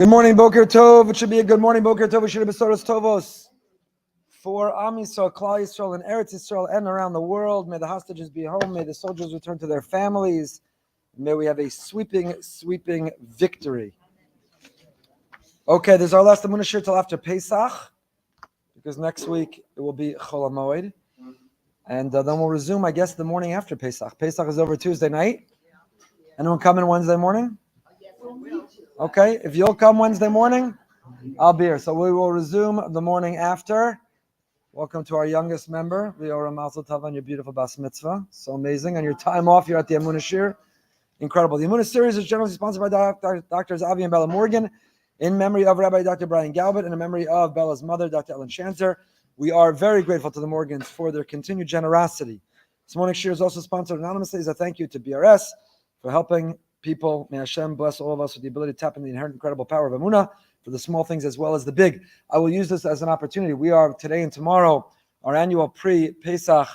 Good morning, Boker Tov. It should be a good morning, Boker Tov. We should have Besoros Tovos for Am Yisrael, Klal Yisrael, and Eretz Yisrael, and around the world. May the hostages be home. May the soldiers return to their families. May we have a sweeping victory. Okay, there's our last Emunah shir till after Pesach, because next week it will be Chol HaMoed, and then we'll resume, I guess, the morning after Pesach. Pesach is over Tuesday night. Anyone coming Wednesday morning? Okay, if you'll come Wednesday morning, I'll be here. So we will resume the morning after. Welcome to our youngest member, Leora Mazel Tov, on your beautiful Bas Mitzvah. So amazing. On your time off, you're at the Emunah Shir. Incredible. The Emunah series is generally sponsored by Doctors Avi and Bella Morgan, in memory of Rabbi Dr. Brian Galbert, and in memory of Bella's mother, Dr. Ellen Shanzer. We are very grateful to the Morgans for their continued generosity. This morning's shir is also sponsored anonymously as a thank you to BRS for helping people. May Hashem bless all of us with the ability to tap into the inherent incredible power of Emunah for the small things as well as the big. I will use this as an opportunity. We are today and tomorrow our annual pre-Pesach,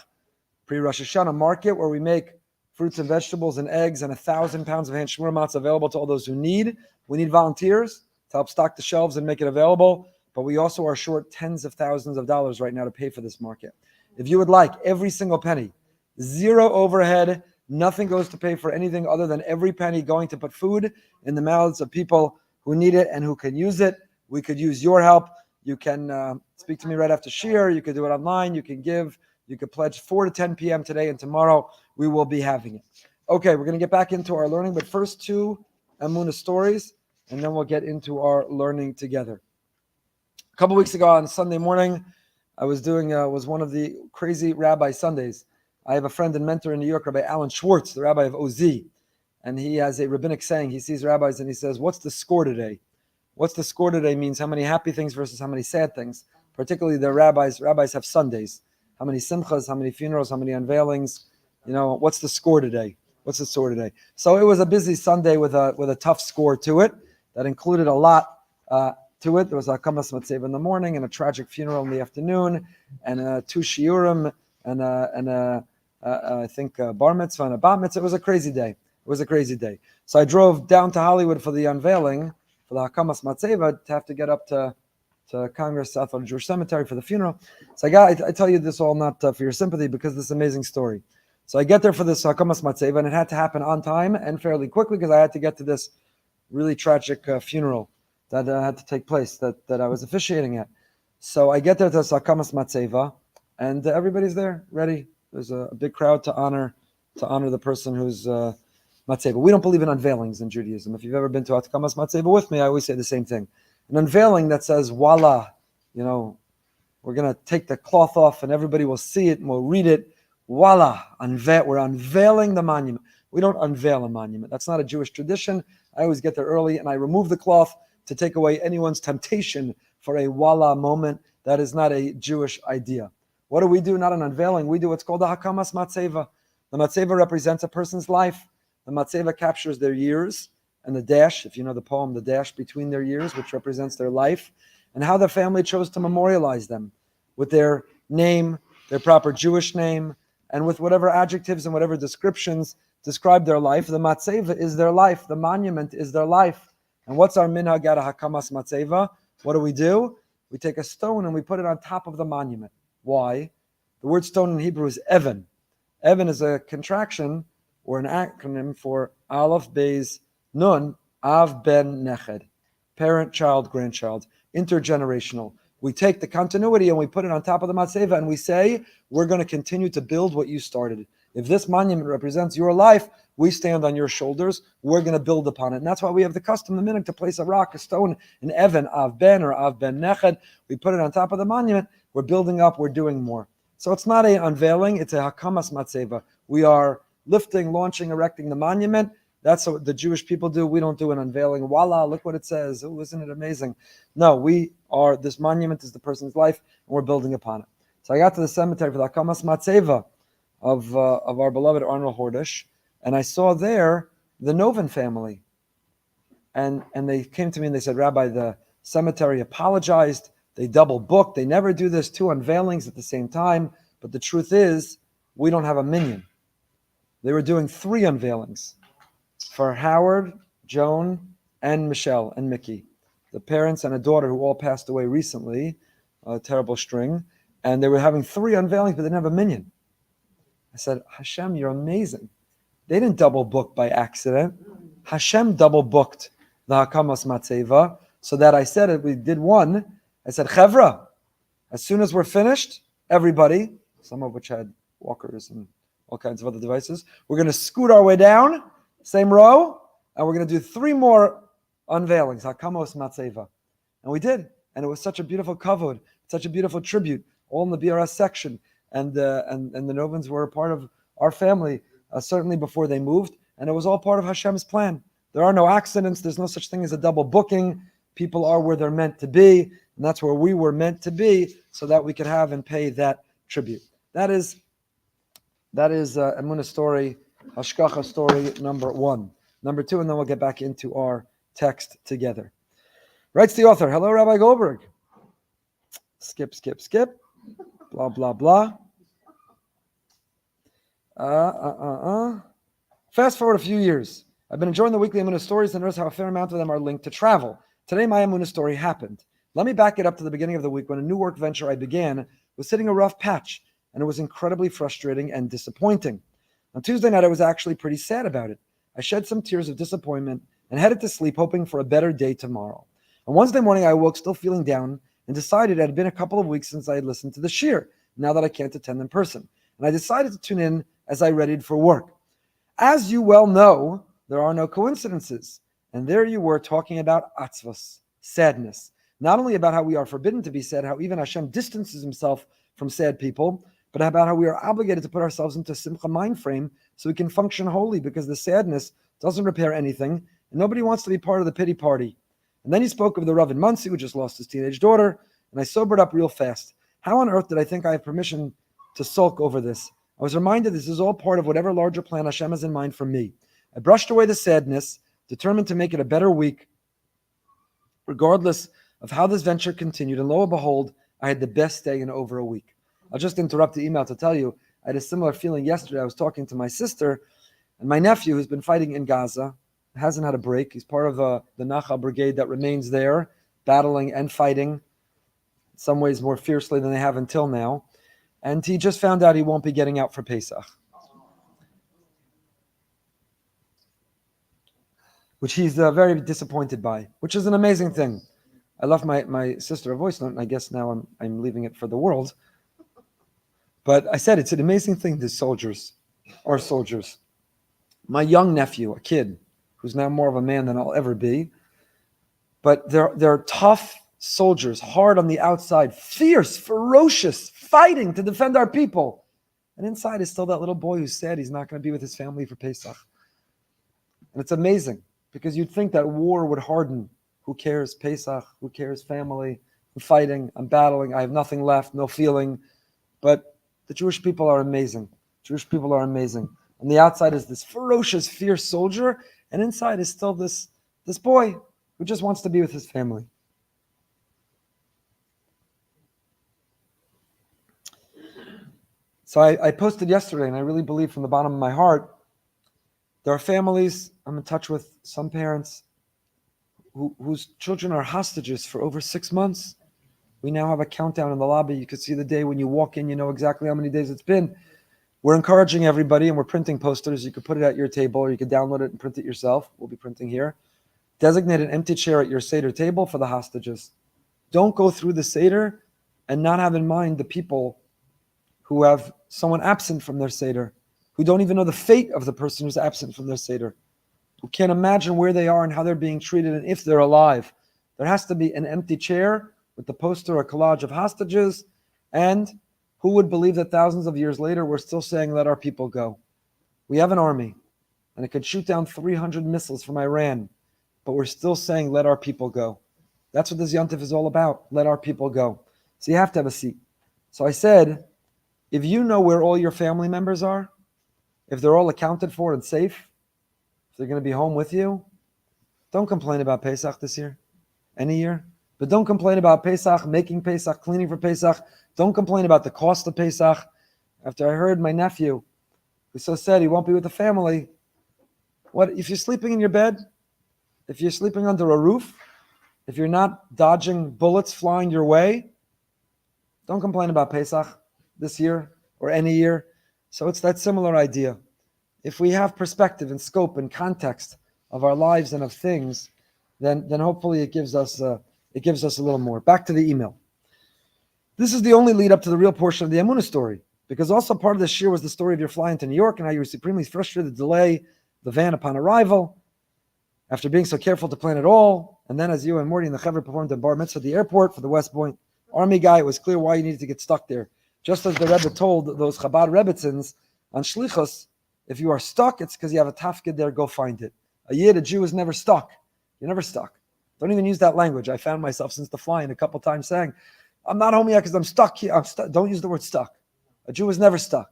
pre-Rosh Hashanah market where we make fruits and vegetables and eggs and 1,000 pounds of hand shmur matzah available to all those who need. We need volunteers to help stock the shelves and make it available, but we also are short tens of thousands of dollars right now to pay for this market. If you would like every single penny, zero overhead, nothing goes to pay for anything other than every penny going to put food in the mouths of people who need it and who can use it. We could use your help. You can speak to me right after shir. You could do it online. You can give. You could pledge 4 to 10 p.m. today, and tomorrow we will be having it. Okay, we're going to get back into our learning, but first 2 Emunah stories, and then we'll get into our learning together. A couple weeks ago on Sunday morning, I was doing was one of the crazy rabbi Sundays. I have a friend and mentor in New York, Rabbi Alan Schwartz, the rabbi of OZ, and he has a rabbinic saying. He sees rabbis and he says, "What's the score today?" What's the score today means how many happy things versus how many sad things. Particularly the rabbis. Rabbis have Sundays. How many simchas, how many funerals, how many unveilings. You know, what's the score today? What's the score today? So it was a busy Sunday with a tough score to it that included a lot to it. There was a Hakamas Matzeva in the morning and a tragic funeral in the afternoon and 2 shiurim and I think bar mitzvah and a bat mitzvah. It was a crazy day. So I drove down to Hollywood for the unveiling, for the Hakamas Matzeva, to have to get up to Congress South of the Jewish Cemetery for the funeral. So I tell you this all not for your sympathy, because this amazing story. So I get there for this Hakamas Matzeva, and it had to happen on time and fairly quickly because I had to get to this really tragic funeral that had to take place that I was officiating at. So I get there to Hakamas Matzeva, and everybody's there, ready. There's a big crowd to honor the person who's Matzeva. We don't believe in unveilings in Judaism. If you've ever been to Hakamas Matzeva with me, I always say the same thing. An unveiling that says, voila, we're going to take the cloth off and everybody will see it and we'll read it. Voila, we're unveiling the monument. We don't unveil a monument. That's not a Jewish tradition. I always get there early and I remove the cloth to take away anyone's temptation for a voila moment. That is not a Jewish idea. What do we do? Not an unveiling. We do what's called the Hakamas Matzeva. The Matzeva represents a person's life. The Matzeva captures their years and the dash, if you know the poem, the dash between their years, which represents their life, and how the family chose to memorialize them with their name, their proper Jewish name, and with whatever adjectives and whatever descriptions describe their life. The Matzeva is their life. The monument is their life. And what's our minhag at Hakamas Matzeva? What do? We take a stone and we put it on top of the monument. Why? The word stone in Hebrew is Evan. Evan is a contraction or an acronym for Aleph, Beis, Nun, Av, Ben, Neched. Parent, child, grandchild. Intergenerational. We take the continuity and we put it on top of the Matzeva and we say, we're going to continue to build what you started. If this monument represents your life, we stand on your shoulders. We're going to build upon it. And that's why we have the custom, the minhag, to place a rock, a stone, an Evan, Av Ben or Av Ben Neched. We put it on top of the monument. We're building up. We're doing more. So it's not an unveiling. It's a Hakamas Matzeva. We are lifting, launching, erecting the monument. That's what the Jewish people do. We don't do an unveiling. Voila, look what it says. Oh, isn't it amazing? No, this monument is the person's life, and we're building upon it. So I got to the cemetery for the Hakamas Matzeva of our beloved Arnold Hordish, and I saw there the Novin family. And they came to me and they said, Rabbi, the cemetery apologized. They double booked. They never do this, 2 unveilings at the same time. But the truth is, we don't have a minyan. They were doing 3 unveilings for Howard, Joan, and Michelle and Mickey. the parents and a daughter who all passed away recently, a terrible string, and they were having 3 unveilings, but they didn't have a minyan. I said, Hashem, you're amazing. They didn't double book by accident. Hashem double booked the Hakamas Matzeva, so that I said it, we did one. I said, Chevra, as soon as we're finished, everybody, some of which had walkers and all kinds of other devices, we're going to scoot our way down, same row, and we're going to do 3 more unveilings, Hakamos Matzeva. And we did. And it was such a beautiful kavod, such a beautiful tribute, all in the BRS section. And the Novins were a part of our family, certainly before they moved. And it was all part of Hashem's plan. There are no accidents. There's no such thing as a double booking. People are where they're meant to be. And that's where we were meant to be, so that we could have and pay that tribute. That is Emunah story, Hashkacha story number 1. Number 2, and then we'll get back into our text together. Writes the author, hello, Rabbi Goldberg. Skip. Blah, blah, blah. Fast forward a few years. I've been enjoying the weekly Emunah stories and notice how a fair amount of them are linked to travel. Today, my Emunah story happened. Let me back it up to the beginning of the week when a new work venture I began was hitting a rough patch, and it was incredibly frustrating and disappointing. On Tuesday night, I was actually pretty sad about it. I shed some tears of disappointment and headed to sleep hoping for a better day tomorrow. On Wednesday morning, I awoke still feeling down and decided it had been a couple of weeks since I had listened to the shir, now that I can't attend in person. And I decided to tune in as I readied for work. As you well know, there are no coincidences. And there you were talking about atzvos, sadness. Not only about how we are forbidden to be sad, how even Hashem distances himself from sad people, but about how we are obligated to put ourselves into simcha mind frame so we can function holy, because the sadness doesn't repair anything, and nobody wants to be part of the pity party. And then he spoke of the Rav in Muncie, who just lost his teenage daughter, and I sobered up real fast. How on earth did I think I have permission to sulk over this? I was reminded this is all part of whatever larger plan Hashem has in mind for me. I brushed away the sadness, determined to make it a better week, regardless of how this venture continued, and lo and behold, I had the best day in over a week. I'll just interrupt the email to tell you, I had a similar feeling yesterday. I was talking to my sister, and my nephew, who's been fighting in Gaza, hasn't had a break. He's part of the Nachal brigade that remains there, battling and fighting, in some ways more fiercely than they have until now. And he just found out he won't be getting out for Pesach, which he's very disappointed by, which is an amazing thing. I left my sister a voice note, and I guess now I'm leaving it for the world. But I said it's an amazing thing, these soldiers, our soldiers. My young nephew, a kid, who's now more of a man than I'll ever be, but they're tough soldiers, hard on the outside, fierce, ferocious, fighting to defend our people. And inside is still that little boy who's sad he's not going to be with his family for Pesach. And it's amazing, because you'd think that war would harden. Who cares Pesach? Who cares family? I'm fighting, I'm battling, I have nothing left, no feeling. But the Jewish people are amazing. Jewish people are amazing. On the outside is this ferocious, fierce soldier, and inside is still this boy who just wants to be with his family. So I posted yesterday, and I really believe from the bottom of my heart, there are families, I'm in touch with some parents whose children are hostages for over 6 months. We now have a countdown in the lobby. You can see the day when you walk in, you know exactly how many days it's been. We're encouraging everybody, and we're printing posters. You could put it at your table, or you could download it and print it yourself. We'll be printing here. Designate an empty chair at your Seder table for the hostages. Don't go through the Seder and not have in mind the people who have someone absent from their Seder, who don't even know the fate of the person who's absent from their Seder, who can't imagine where they are and how they're being treated and if they're alive. There has to be an empty chair with the poster or collage of hostages, and who would believe that thousands of years later we're still saying, let our people go? We have an army, and it could shoot down 300 missiles from Iran, but we're still saying, let our people go. That's what this Yontif is all about, let our people go. So you have to have a seat. So I said, if you know where all your family members are, if they're all accounted for and safe, if they're going to be home with you, don't complain about Pesach this year, any year. But don't complain about Pesach, making Pesach, cleaning for Pesach. Don't complain about the cost of Pesach. After I heard my nephew, who so said he won't be with the family, what if you're sleeping in your bed? If you're sleeping under a roof, if you're not dodging bullets flying your way, don't complain about Pesach this year or any year. So it's that similar idea. If we have perspective and scope and context of our lives and of things, then hopefully it gives us a little more. Back to the email. This is the only lead up to the real portion of the Emunah story, because also part of this year was the story of your flying to New York and how you were supremely frustrated to delay the van upon arrival after being so careful to plan it all. And then as you and Morty and the Chaver performed the bar mitzvah at the airport for the West Point Army guy, it was clear why you needed to get stuck there. Just as the Rebbe told those Chabad Rebbetzins on Shlichus, if you are stuck, it's because you have a tafkid there, go find it. A Yid, a Jew, is never stuck. You're never stuck. Don't even use that language. I found myself since the flying a couple times saying, I'm not home yet because I'm stuck here. Don't use the word stuck. A Jew is never stuck.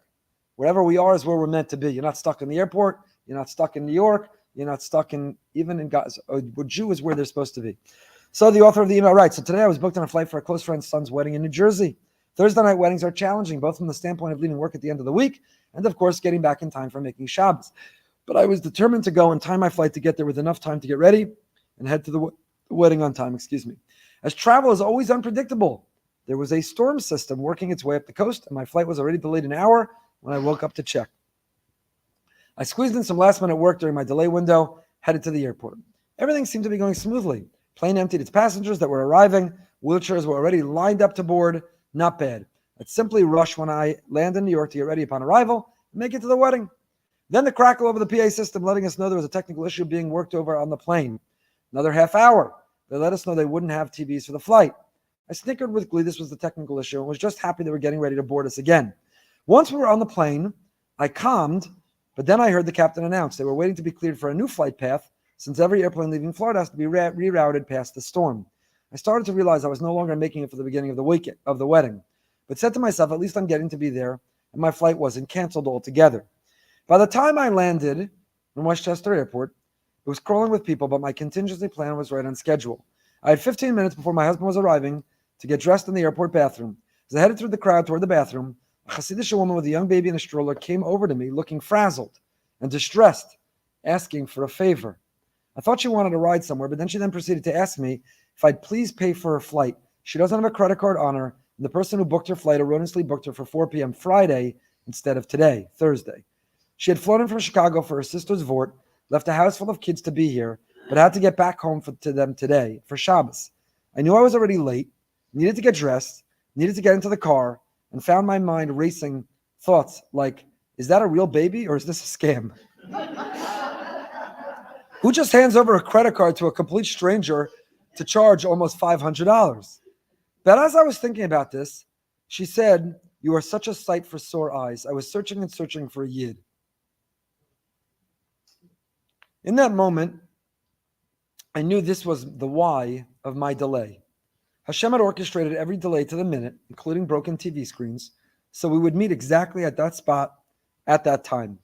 Wherever we are is where we're meant to be. You're not stuck in the airport. You're not stuck in New York. You're not stuck even in Gaza. A Jew is where they're supposed to be. So the author of the email writes, so today I was booked on a flight for a close friend's son's wedding in New Jersey. Thursday night weddings are challenging, both from the standpoint of leaving work at the end of the week and, of course, getting back in time for making Shabbos. But I was determined to go and time my flight to get there with enough time to get ready and head to the wedding on time, As travel is always unpredictable, there was a storm system working its way up the coast, and my flight was already delayed an hour when I woke up to check. I squeezed in some last-minute work during my delay window, headed to the airport. Everything seemed to be going smoothly. Plane emptied its passengers that were arriving. Wheelchairs were already lined up to board. Not bad. I'd simply rush when I land in New York to get ready upon arrival and make it to the wedding. Then the crackle over the PA system letting us know there was a technical issue being worked over on the plane. Another half hour. They let us know they wouldn't have TVs for the flight. I snickered with glee this was the technical issue and was just happy they were getting ready to board us again. Once we were on the plane, I calmed, but then I heard the captain announce they were waiting to be cleared for a new flight path since every airplane leaving Florida has to be rerouted past the storm. I started to realize I was no longer making it for the beginning of the wedding, but said to myself, at least I'm getting to be there, and my flight wasn't canceled altogether. By the time I landed in Westchester Airport, it was crawling with people, but my contingency plan was right on schedule. I had 15 minutes before my husband was arriving to get dressed in the airport bathroom. As I headed through the crowd toward the bathroom, a Hasidic woman with a young baby in a stroller came over to me looking frazzled and distressed, asking for a favor. I thought she wanted to ride somewhere, but she proceeded to ask me if I'd please pay for her flight. She doesn't have a credit card on her, and the person who booked her flight erroneously booked her for 4 p.m. Friday instead of today, Thursday. She had flown in from Chicago for her sister's Vort, left a house full of kids to be here, but had to get back home to them today for Shabbos. I knew I was already late, needed to get dressed, needed to get into the car, and found my mind racing thoughts like, is that a real baby or is this a scam? Who just hands over a credit card to a complete stranger to charge almost $500? But as I was thinking about this, she said, you are such a sight for sore eyes. I was searching and searching for a Yid. In that moment, I knew this was the why of my delay. Hashem had orchestrated every delay to the minute, including broken TV screens, so we would meet exactly at that spot at that time.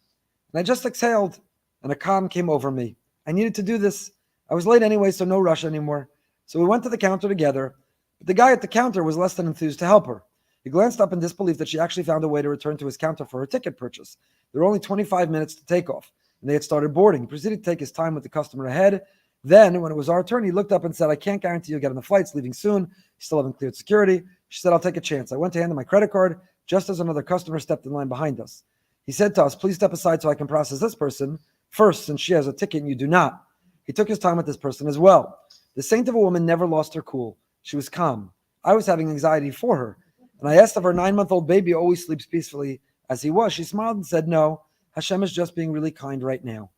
And I just exhaled, and a calm came over me. I needed to do this. I was late anyway, so no rush anymore. So we went to the counter together, but the guy at the counter was less than enthused to help her. He glanced up in disbelief that she actually found a way to return to his counter for her ticket purchase. There were only 25 minutes to take off, and they had started boarding. He proceeded to take his time with the customer ahead. Then, when it was our turn, he looked up and said, I can't guarantee you'll get on the flights leaving soon. You still haven't cleared security. She said, I'll take a chance. I went to hand him my credit card just as another customer stepped in line behind us. He said to us, please step aside so I can process this person first, since she has a ticket and you do not. He took his time with this person as well. The saint of a woman never lost her cool. She was calm. I was having anxiety for her. And I asked if her 9-month-old baby always sleeps peacefully as he was. She smiled and said, no, Hashem is just being really kind right now.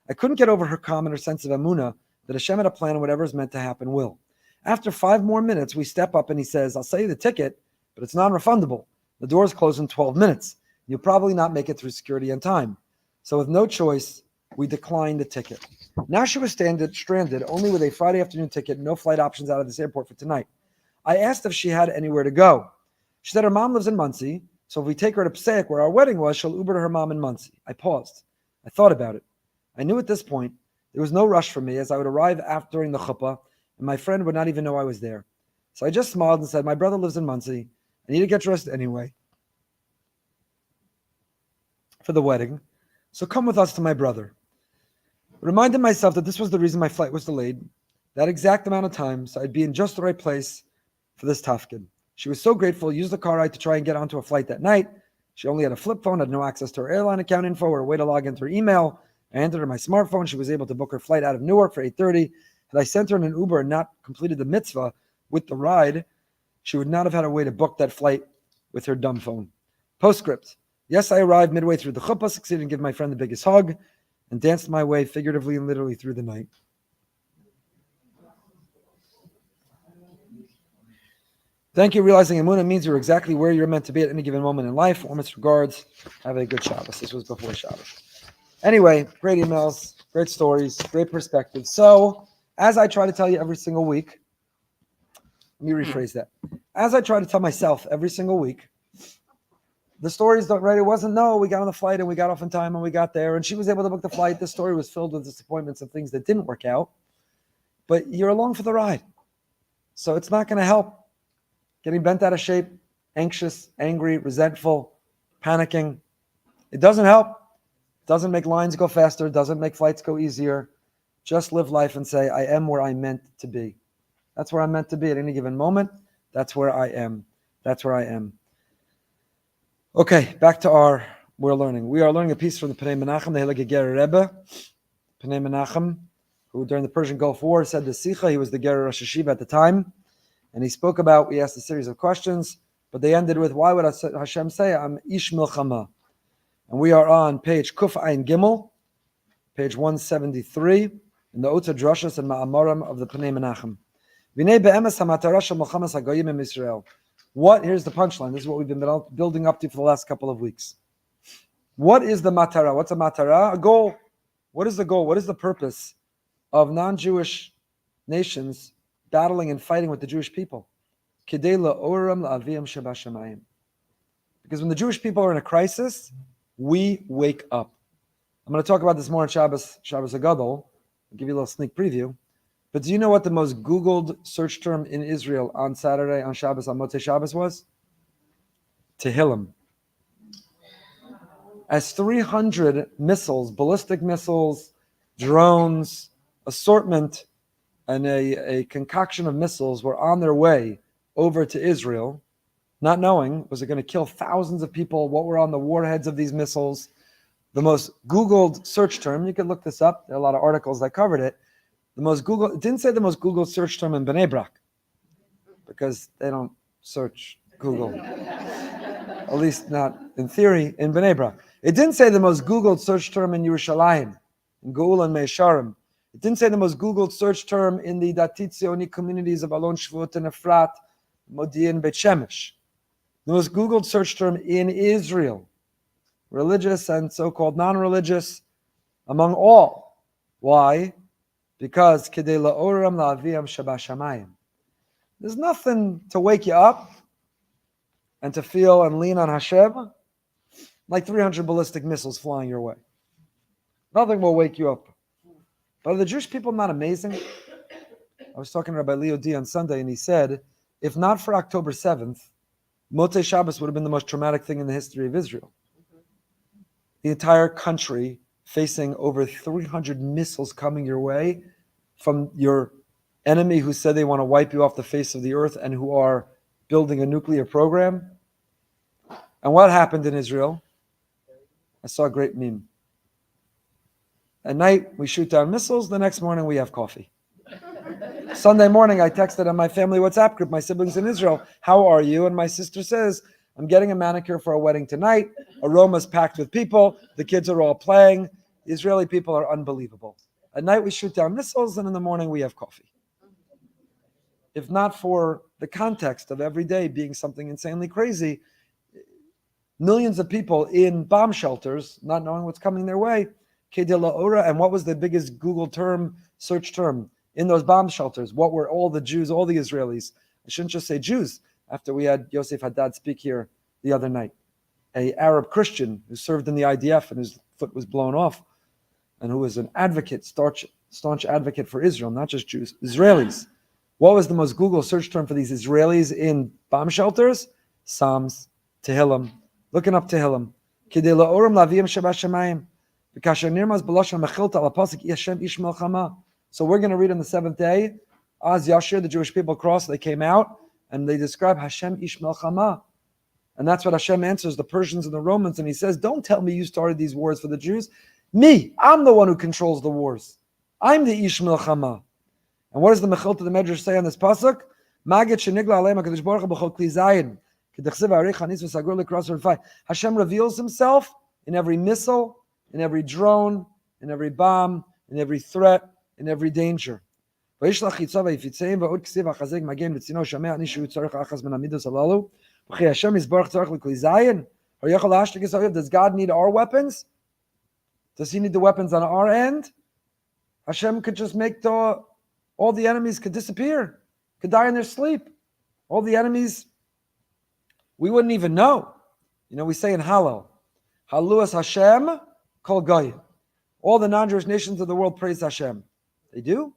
I couldn't get over her calm and her sense of Emunah that Hashem had a plan and whatever is meant to happen will. After 5 more minutes, we step up and he says, I'll sell you the ticket, but it's non-refundable. The doors close in 12 minutes. You'll probably not make it through security in time. So with no choice, we declined the ticket. Now she was stranded only with a Friday afternoon ticket, no flight options out of this airport for tonight. I asked if she had anywhere to go. She said her mom lives in Muncie, so if we take her to Passaic, where our wedding was, she'll Uber to her mom in Muncie. I paused. I thought about it. I knew at this point there was no rush for me, as I would arrive during the chuppah, and my friend would not even know I was there. So I just smiled and said, my brother lives in Muncie. I need to get dressed anyway for the wedding, so come with us to my brother. I reminded myself that this was the reason my flight was delayed, that exact amount of time, so I'd be in just the right place for this tafkid. She was so grateful, used the car ride to try and get onto a flight that night. She only had a flip phone, had no access to her airline account info or a way to log into her email. I entered her my smartphone. She was able to book her flight out of Newark for 8:30. Had I sent her in an Uber and not completed the mitzvah with the ride, she would not have had a way to book that flight with her dumb phone. Postscript. Yes, I arrived midway through the chuppah, succeeded in giving my friend the biggest hug, and danced my way figuratively and literally through the night. Thank you. Realizing Emunah means you're exactly where you're meant to be at any given moment in life. Warmest regards. Have a good Shabbos. This was before Shabbos. Anyway, great emails, great stories, great perspective. So, as I try to tell you every single week, let me rephrase that. As I try to tell myself every single week, the stories don't, right? It wasn't, no, we got on the flight and we got off in time and we got there and she was able to book the flight. The story was filled with disappointments and things that didn't work out. But you're along for the ride. So it's not going to help. Getting bent out of shape, anxious, angry, resentful, panicking. It doesn't help. It doesn't make lines go faster. It doesn't make flights go easier. Just live life and say, I am where I'm meant to be. That's where I'm meant to be at any given moment. That's where I am. That's where I am. Okay, back to we're learning. We are learning a piece from the Pnei Menachem, the Heilige Ger Rebbe. Pnei Menachem, who during the Persian Gulf War said the Sikha, he was the Ger Rosh Hashiva at the time. And he spoke about, we asked a series of questions, but they ended with, why would Hashem say, I'm Ish Milchama? And we are on page Kuf Ayin Gimel, page 173, in the Ota Drashas and Ma'amarim of the Pnei Menachem. V'nei be'emes ha'matara shel Milchamas hagoyim im Yisrael. Here's the punchline. This is what we've been building up to for the last couple of weeks. What is the matara? What's a matara? A goal. What is the goal? What is the purpose of non-Jewish nations battling and fighting with the Jewish people? Because when the Jewish people are in a crisis, we wake up. I'm going to talk about this more on Shabbos Hagadol. I'll give you a little sneak preview. But do you know what the most Googled search term in Israel on Saturday, on Shabbos, on Motzei Shabbos was? Tehillim. As 300 missiles, ballistic missiles, drones, assortment, and a concoction of missiles were on their way over to Israel, not knowing, was it going to kill thousands of people? What were on the warheads of these missiles? The most Googled search term, you could look this up, there are a lot of articles that covered it. It didn't say the most Googled search term in Bnei Brak, because they don't search Google, at least not in theory, in Bnei Brak. It didn't say the most Googled search term in Yerushalayim, in Geula and Meisharim. It didn't say the most Googled search term in the Datit Zioni communities of Alon Shvut and Efrat, Modi and Beit Shemesh. The most Googled search term in Israel, religious and so-called non-religious, among all. Why? Because Kedei la'oram la'aviyam shabashamayim. There's nothing to wake you up and to feel and lean on Hashem like 300 ballistic missiles flying your way. Nothing will wake you up. But are the Jewish people not amazing? I was talking to Rabbi Leo D on Sunday, and he said, if not for October 7th, Motzei Shabbos would have been the most traumatic thing in the history of Israel. The entire country facing over 300 missiles coming your way from your enemy who said they want to wipe you off the face of the earth and who are building a nuclear program. And what happened in Israel? I saw a great meme. At night, we shoot down missiles. The next morning, we have coffee. Sunday morning, I texted on my family WhatsApp group, my siblings in Israel, how are you? And my sister says, I'm getting a manicure for a wedding tonight. Aroma's packed with people. The kids are all playing. The Israeli people are unbelievable. At night, we shoot down missiles, and in the morning, we have coffee. If not for the context of every day being something insanely crazy, millions of people in bomb shelters, not knowing what's coming their way, Kedei la'ora, and what was the biggest Google term, search term, in those bomb shelters? What were all the Jews, all the Israelis? I shouldn't just say Jews, after we had Yosef Haddad speak here the other night. An Arab Christian who served in the IDF and whose foot was blown off, and who was an advocate, staunch advocate for Israel, not just Jews, Israelis. What was the most Google search term for these Israelis in bomb shelters? Psalms, Tehillim, looking up Tehillim. Kedei la'oram la'aviyam shabashamayim. So we're going to read on the seventh day Az Yashir, the Jewish people crossed, they came out, and they describe Hashem Ish Melchama. And that's what Hashem answers the Persians and the Romans, and he says, don't tell me you started these wars for the Jews. Me, I'm the one who controls the wars. I'm the Ish Melchama. And what does the Mechilta, the Medrash, say on this pasuk? Magid shenigla aleim HaKadosh Baruch Hu b'chol kli zayin. Hashem reveals himself in every missile, in every drone, in every bomb, in every threat, in every danger. Does God need our weapons? Does he need the weapons on our end? Hashem could just make all the enemies could disappear, could die in their sleep. All the enemies, we wouldn't even know. We say in Hallel, Haluas Hashem kol goyim. All the non-Jewish nations of the world praise Hashem. They do?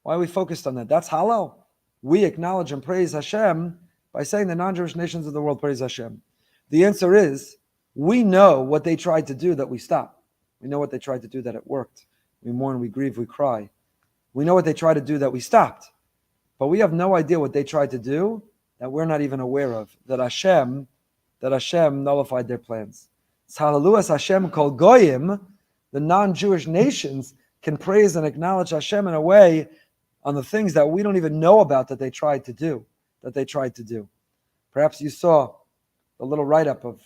Why are we focused on that? That's Hallel. We acknowledge and praise Hashem by saying the non-Jewish nations of the world praise Hashem. The answer is, we know what they tried to do that we stopped. We know what they tried to do that it worked. We mourn, we grieve, we cry. We know what they tried to do that we stopped. But we have no idea what they tried to do that we're not even aware of, that Hashem nullified their plans. Hallelujah, Hashem kol goyim, the non-Jewish nations can praise and acknowledge Hashem in a way on the things that we don't even know about that they tried to do. Perhaps you saw a little write-up of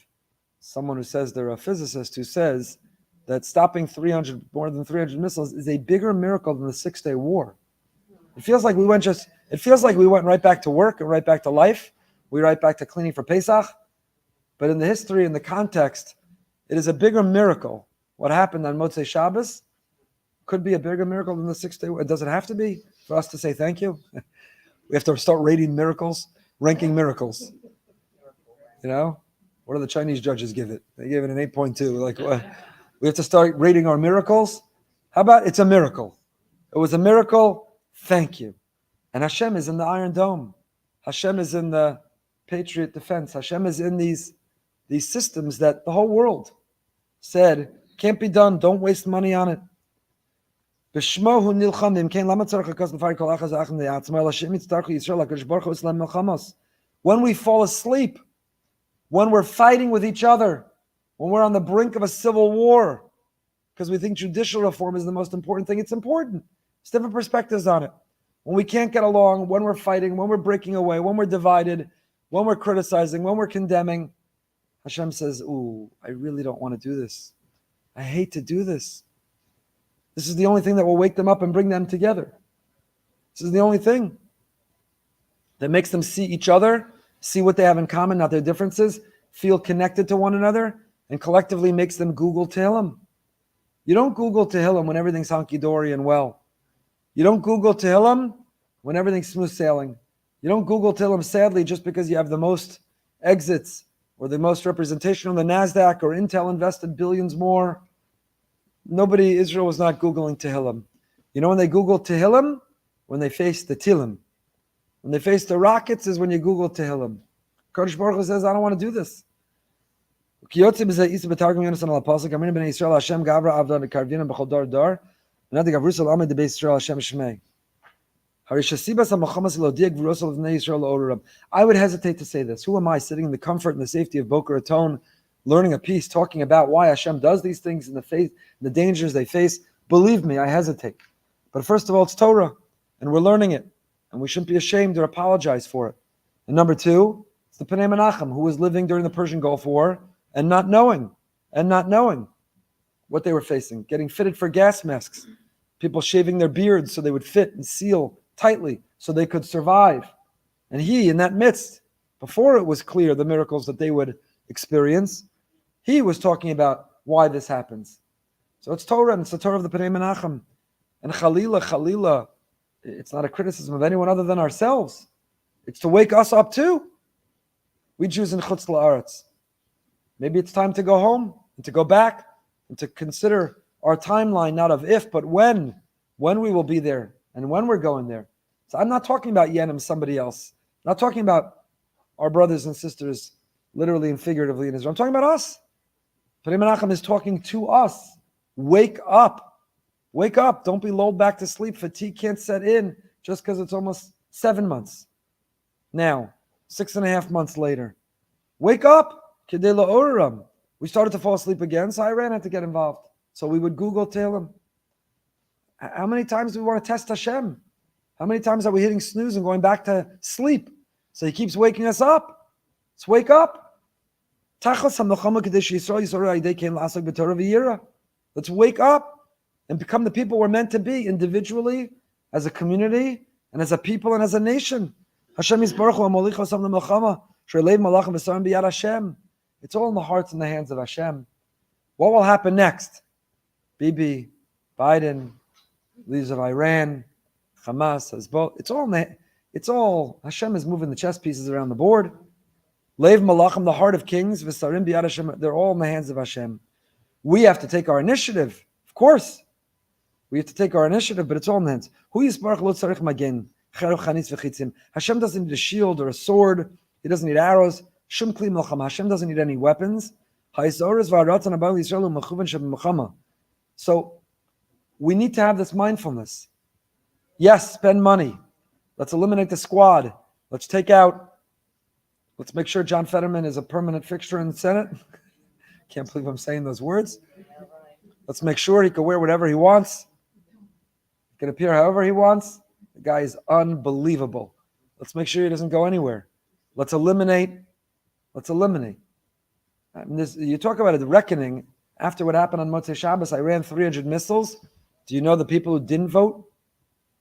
someone who says they're a physicist who says that stopping more than 300 missiles is a bigger miracle than the 6-day war. It feels like we went right back to work and right back to life. We right back to cleaning for Pesach. But in the history, in the context, it is a bigger miracle. What happened on Motzei Shabbos could be a bigger miracle than the 6-day war. It doesn't have to be for us to say thank you. We have to start ranking miracles. What do the Chinese judges give it? They gave it an 8.2. Like, what? We have to start rating our miracles. How about it's a miracle? It was a miracle. Thank you. And Hashem is in the Iron Dome. Hashem is in the Patriot Defense. Hashem is in these systems that the whole world said can't be done. Don't waste money on it. When we fall asleep, when we're fighting with each other, when we're on the brink of a civil war, because we think judicial reform is the most important thing, it's important. There's different perspectives on it. When we can't get along, when we're fighting, when we're breaking away, when we're divided, when we're criticizing, when we're condemning, Hashem says, ooh, I really don't want to do this. I hate to do this. This is the only thing that will wake them up and bring them together. This is the only thing that makes them see each other, see what they have in common, not their differences, feel connected to one another, and collectively makes them Google Tehillim. You don't Google Tehillim when everything's hunky-dory and well. You don't Google Tehillim when everything's smooth sailing. You don't Google Tehillim, sadly, just because you have the most exits or the most representation on the NASDAQ or Intel invested billions more. Israel was not Googling Tehillim. You know when they Google Tehillim? When they face the Tilim. When they face the rockets is when you Google Tehillim. Kadosh Baruch Hu says, I don't want to do this. When we fall I would hesitate to say this. Who am I sitting in the comfort and the safety of Boker Raton, learning a piece, talking about why Hashem does these things and the dangers they face? Believe me, I hesitate. But first of all, it's Torah, and we're learning it, and we shouldn't be ashamed or apologize for it. And number two, it's the Pnei Menachem, who was living during the Persian Gulf War and not knowing what they were facing, getting fitted for gas masks, people shaving their beards so they would fit and seal tightly so they could survive. And he, in that midst, before it was clear the miracles that they would experience, he was talking about why this happens. So it's Torah, and it's the Torah of the Pnei Menachem. And Chalila, it's not a criticism of anyone other than ourselves. It's to wake us up too. We Jews in Chutz La'aretz. Maybe it's time to go home and to go back and to consider our timeline, not of if, but when we will be there and when we're going there. So I'm not talking about Yenim, somebody else. I'm not talking about our brothers and sisters, literally and figuratively in Israel. I'm talking about us. Pnei Menachem is talking to us. Wake up. Wake up. Don't be lulled back to sleep. Fatigue can't set in just because it's almost 7 months. Now, 6.5 months later, wake up, Kedei La'oram. We started to fall asleep again, so Iran had to get involved. So we would Google Tehillim. How many times do we want to test Hashem? How many times are we hitting snooze and going back to sleep? So he keeps waking us up. Let's wake up. Let's wake up and become the people we're meant to be individually, as a community, and as a people, and as a nation. Hashem is Baruch Hu, it's all in the hearts and the hands of Hashem. What will happen next? Bibi, Biden, leaders of Iran, Hamas, Hezbollah. It's all Hashem is moving the chess pieces around the board. Leiv Malachim, the heart of kings, V'sarim biyad Hashem. They're all in the hands of Hashem. We have to take our initiative, of course. We have to take our initiative, but it's all in the hands. Hu yisbarach lo tzarich magen, cheruch chanis v'chitzim. Hashem doesn't need a shield or a sword. He doesn't need arrows. Shum kli melchama. Hashem doesn't need any weapons. Ha'isores v'aratan abal Yisrael u'mechuven sheb'mechama. So we need to have this mindfulness. Yes, spend money. Let's eliminate the squad. Let's make sure John Fetterman is a permanent fixture in the Senate. Can't believe I'm saying those words. Let's make sure he can wear whatever he wants. He can appear however he wants. The guy is unbelievable. Let's make sure he doesn't go anywhere. Let's eliminate. I mean, you talk about a reckoning. After what happened on Motzei Shabbos, I ran 300 missiles. Do you know the people who didn't vote?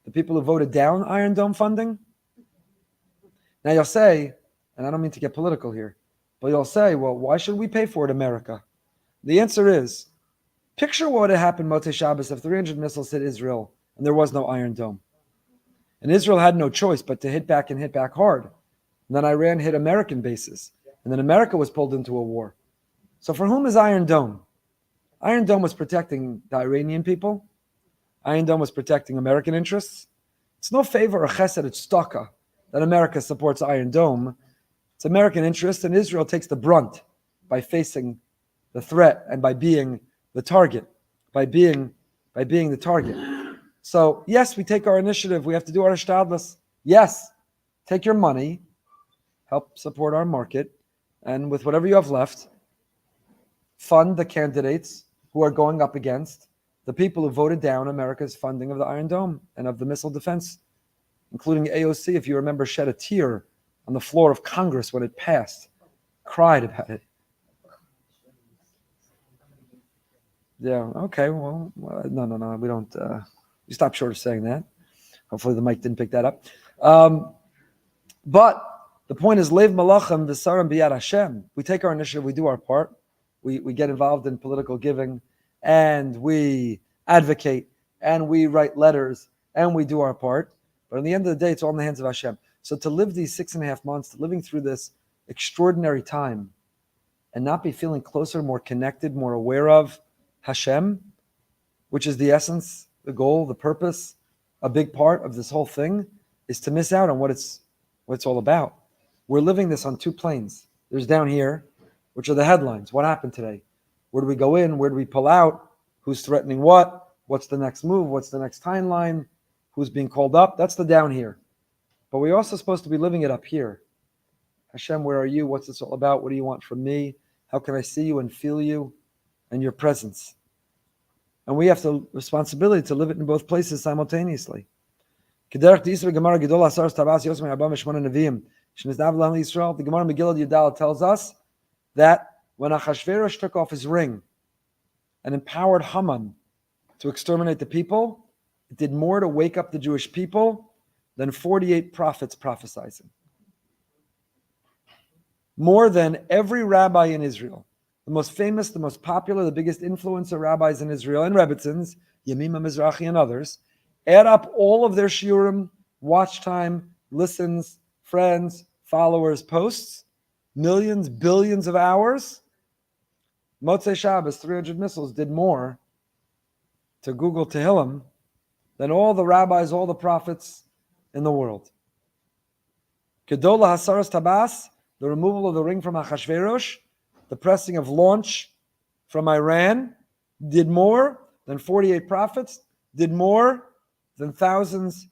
The people who voted down Iron Dome funding? Now you'll say, and I don't mean to get political here, but you'll say, well, why should we pay for it, America? The answer is, picture what would have happened Motzei Shabbos if 300 missiles hit Israel and there was no Iron Dome. And Israel had no choice but to hit back and hit back hard. And then Iran hit American bases. And then America was pulled into a war. So for whom is Iron Dome? Iron Dome was protecting the Iranian people. Iron Dome was protecting American interests. It's no favor or chesed, it's tzedakah that America supports Iron Dome. It's American interest, and Israel takes the brunt by facing the threat and by being the target, by being the target. So yes, we take our initiative. We have to do our shtadlus. Yes, take your money, help support our market, and with whatever you have left, fund the candidates who are going up against the people who voted down America's funding of the Iron Dome and of the missile defense, including AOC, if you remember, shed a tear on the floor of Congress when it passed, cried about it. Yeah, okay, well, no, we don't, we stop short of saying that. Hopefully the mic didn't pick that up. But the point is, Leiv Malachim v'saram biyad Hashem. We take our initiative, we do our part. We get involved in political giving, and we advocate, and we write letters, and we do our part. But in the end of the day, it's all in the hands of Hashem. So to live these 6.5 months, living through this extraordinary time, and not be feeling closer, more connected, more aware of Hashem, which is the essence, the goal, the purpose, a big part of this whole thing, is to miss out on what it's all about. We're living this on two planes. There's down here, which are the headlines. What happened today? Where do we go in? Where do we pull out? Who's threatening what? What's the next move? What's the next timeline? Who's being called up? That's the down here. But we're also supposed to be living it up here. Hashem, where are you? What's this all about? What do you want from me? How can I see you and feel you and your presence? And we have the responsibility to live it in both places simultaneously. The Gemara Megillah Yudal tells us that when Achashverosh took off his ring and empowered Haman to exterminate the people, it did more to wake up the Jewish people than 48 prophets prophesizing. More than every rabbi in Israel. The most famous, the most popular, the biggest influencer rabbis in Israel, and Rebbitzins, Yemima Mizrahi and others, add up all of their shiurim, watch time, listens, friends, followers, posts, millions, billions of hours. Motzei Shabbos, 300 missiles, did more to Google Tehillim than all the rabbis, all the prophets in the world. Kedola Hasaras Tabas, the removal of the ring from Achashverosh, the pressing of launch from Iran, did more than 48 prophets, did more than thousands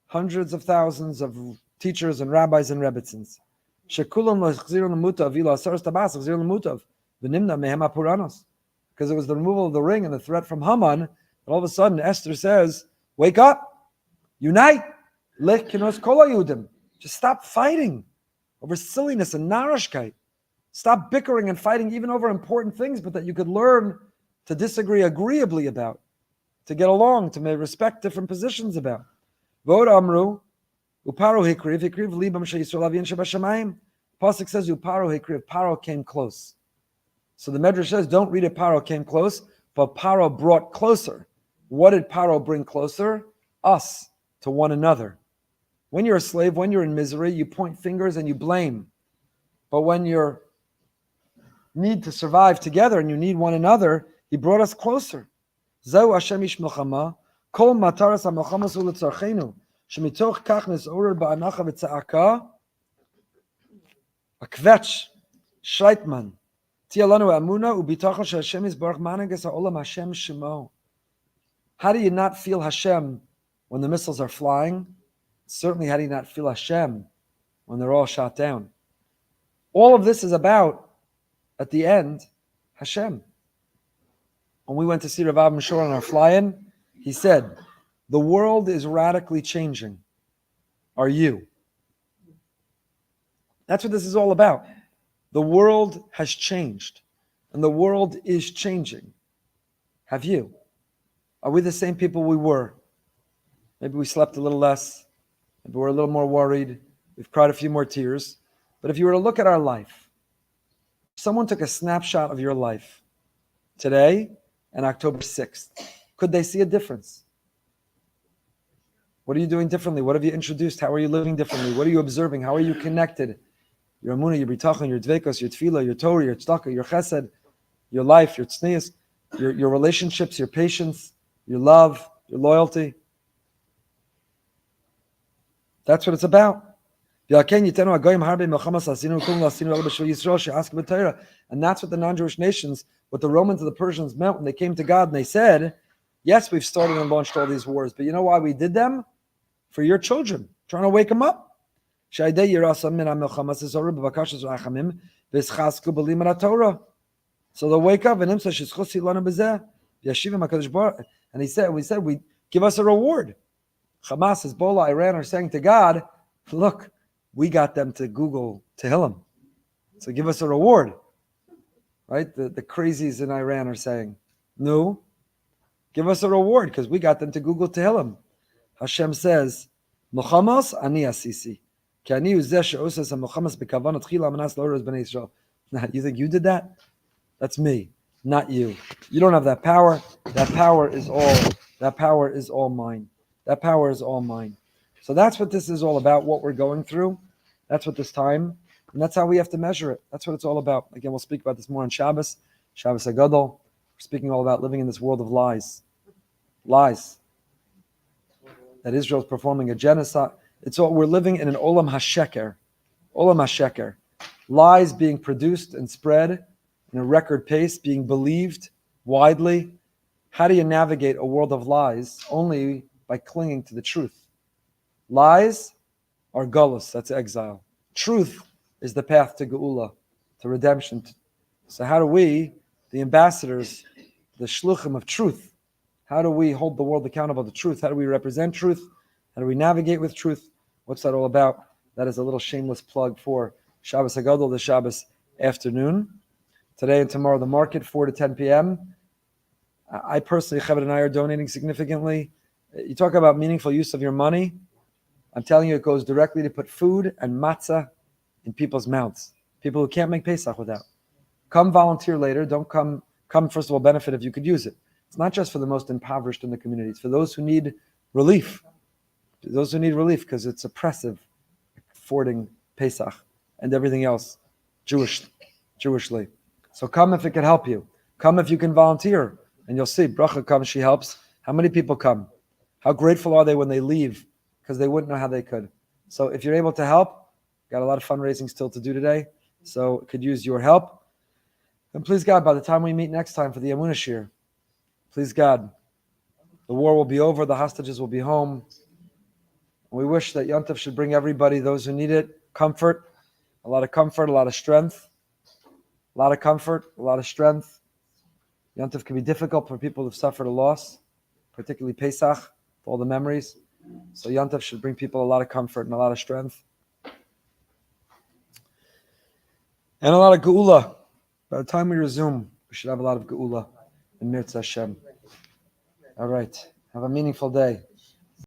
hundreds of thousands of teachers and rabbis and rebbitzins. Because it was the removal of the ring and the threat from Haman, and all of a sudden Esther says, wake up, unite, just stop fighting over silliness and narishkeit. Stop bickering and fighting even over important things, but that you could learn to disagree agreeably about, to get along, to respect different positions about. Vod amru, uparo hikriv libam sheYisrael aviyin shebashamayim. Pasuk says uparo hikriv, Paro came close. So the Medrash says, don't read it Paro came close, but Paro brought closer. What did Paro bring closer? Us to one another. When you're a slave, when you're in misery, you point fingers and you blame. But when you need to survive together and you need one another, he brought us closer. Zeu Hashem ish milchama, kol mataras ha-milchama zu letzarchenu, shemitoch kach nesorer ba'anacha v'tza'aka, akvetch, shreitman, tia lanu Emunah u'bitachon she'Hashem yisbarach manages ha'olam Hashem shemo. How do you not feel Hashem when the missiles are flying? Certainly, how do you not feel Hashem when they're all shot down? All of this is about, at the end, Hashem. When we went to see Rav Avram Shor on our fly-in, he said, the world is radically changing. Are you? That's what this is all about. The world has changed, and the world is changing. Have you? Are we the same people we were? Maybe we slept a little less. Maybe we're a little more worried. We've cried a few more tears. But if you were to look at our life, if someone took a snapshot of your life today and October 6th, could they see a difference? What are you doing differently? What have you introduced? How are you living differently? What are you observing? How are you connected? Your Emunah, your Bitachon, your Dveikos, your Tefillah, your Torah, your Tzedakah, your Chesed, your life, your Tznius, your relationships, your patience, your love, your loyalty. That's what it's about. And that's what the non-Jewish nations, what the Romans and the Persians meant when they came to God and they said, yes, we've started and launched all these wars, but you know why we did them? For your children, trying to wake them up. So they wake up and he said, we give us a reward. Hamas, Hezbollah, Iran are saying to God, look, we got them to Google Tehillim. So give us a reward. Right? The crazies in Iran are saying, no, give us a reward because we got them to Google Tehillim. Hashem says, Muhammad ani asisi. You think you did that? That's me, not you. You don't have that power. That power is all mine. That power is all mine. So that's what this is all about, what we're going through. That's what this time, and that's how we have to measure it. That's what it's all about. Again, we'll speak about this more on Shabbos HaGadol. We're speaking all about living in this world of lies. Lies. That Israel's performing a genocide. We're living in an olam hasheker. Olam hasheker. Lies being produced and spread in a record pace, being believed widely. How do you navigate a world of lies? Only by clinging to the truth. Lies are galus, that's exile. Truth is the path to geula, to redemption. So how do we, the ambassadors, the shluchim of truth, how do we hold the world accountable to truth? How do we represent truth? How do we navigate with truth? What's that all about? That is a little shameless plug for Shabbos HaGadol, the Shabbos afternoon. Today and tomorrow, the market, 4 to 10 p.m. I personally, Chavit and I are donating significantly. You talk about meaningful use of your money. I'm telling you, it goes directly to put food and matzah in people's mouths. People who can't make Pesach without. Come volunteer later. Don't come first of all, benefit if you could use it. It's not just for the most impoverished in the community. It's for those who need relief. Those who need relief because it's oppressive, affording Pesach and everything else Jewishly. So come if it can help you. Come if you can volunteer. And you'll see, Bracha comes, she helps. How many people come? How grateful are they when they leave? Because they wouldn't know how they could. So if you're able to help, got a lot of fundraising still to do today, so could use your help. And please God, by the time we meet next time for the Emunah Shir, please God, the war will be over, the hostages will be home, We wish that Yom Tov should bring everybody, those who need it, comfort, a lot of strength, a lot of comfort, a lot of strength. Yom Tov can be difficult for people who've suffered a loss, particularly Pesach, all the memories. So Yom Tov should bring people a lot of comfort and a lot of strength. And a lot of geula. By the time we resume, we should have a lot of geula in Mirza Hashem. All right. Have a meaningful day.